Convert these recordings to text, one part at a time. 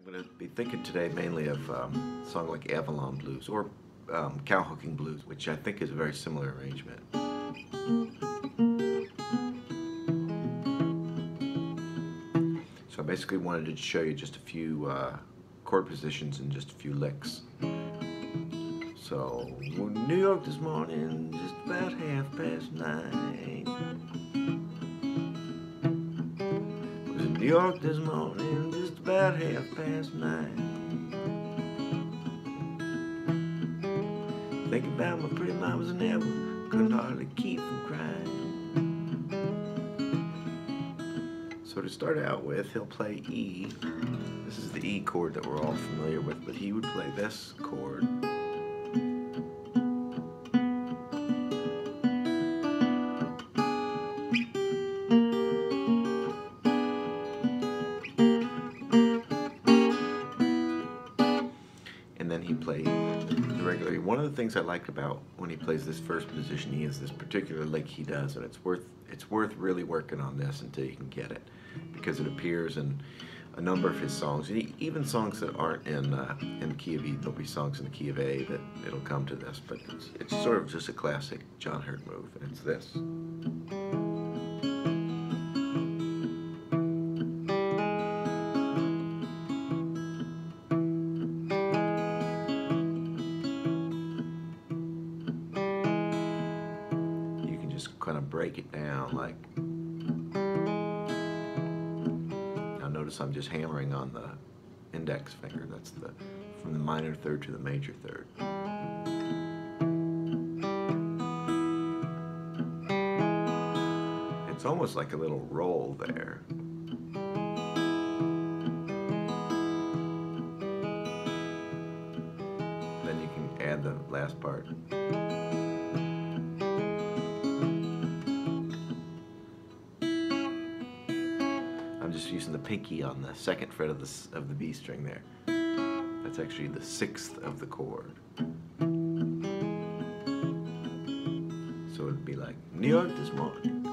going to be thinking today mainly of a song like Avalon Blues or Cowhooking Blues, which I think is a very similar arrangement. So I basically wanted to show you just a few chord positions and just a few licks. So, New York this morning, just about 9:30. Was in New York this morning, just about 9:30. Thinking about my pretty mamas and that one, couldn't hardly keep from crying. So to start out with, he'll play E. This is the E chord that we're all familiar with, but he would play this chord. And then he played the regular. One of the things I like about when he plays this first position, he has this particular lick he does, and it's worth really working on this until you can get it, because it appears in a number of his songs, and even songs that aren't in the key of E. There'll be songs in the key of A that it'll come to this, but it's sort of just a classic John Hurt move, and it's this. Kind of break it down like. Now notice I'm just hammering on the index finger. That's from the minor third to the major third. It's almost like a little roll there. Then you can add the last part. I'm just using the pinky on the second fret of the B string there. That's actually the 6th of the chord. So it'd be like, New York this morning,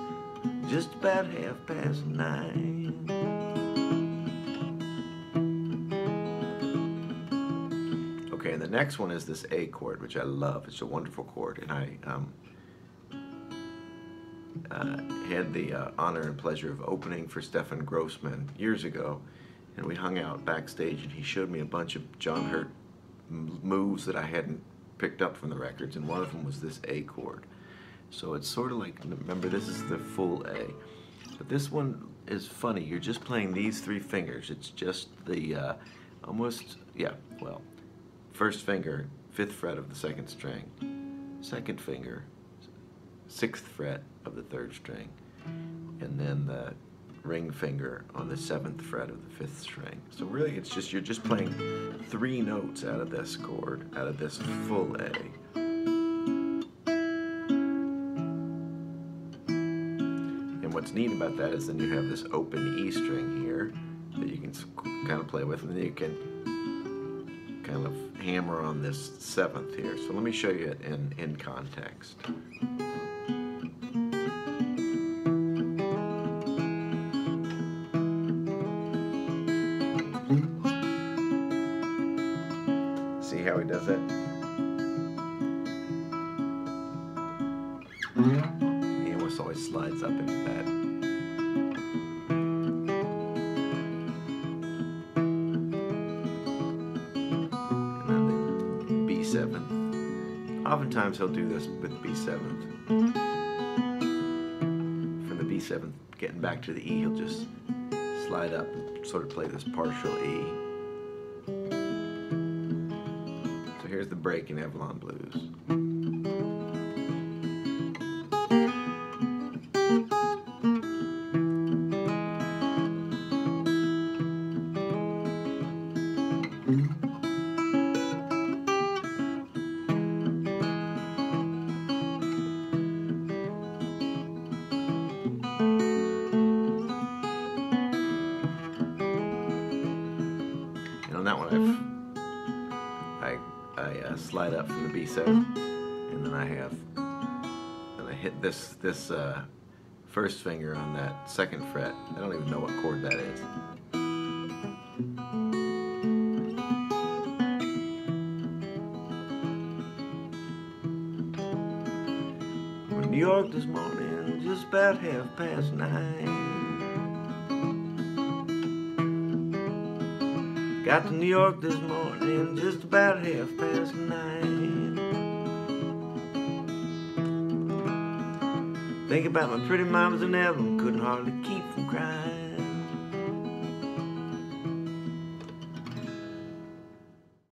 just about 9:30. Okay, and the next one is this A chord, which I love. It's a wonderful chord, and I had the honor and pleasure of opening for Stefan Grossman years ago, and we hung out backstage, and he showed me a bunch of John Hurt moves that I hadn't picked up from the records, and one of them was this A chord. So it's sort of like, remember, this is the full A, but this one is funny. You're just playing these 3 fingers. It's just the first finger, 5th fret of the 2nd string, second finger, 6th fret of the 3rd string, and then the ring finger on the 7th fret of the 5th string. So really it's just, you're just playing 3 notes out of this chord, out of this full A. And what's neat about that is then you have this open E string here that you can kind of play with, and then you can kind of hammer on this 7th here. So let me show you it in context. See how he does it? He almost always slides up into that. And then the B7. Oftentimes he'll do this with B7. From the B7, getting back to the E, he'll just slide up and sort of play this partial E. So here's the break in Avalon Blues. On that one, I slide up from the B7, and then I hit this first finger on that 2nd fret. I don't even know what chord that is. New York this morning, just about 9:30. Got to New York this morning, just about 9:30. Think about my pretty mamas in heaven, couldn't hardly keep from crying.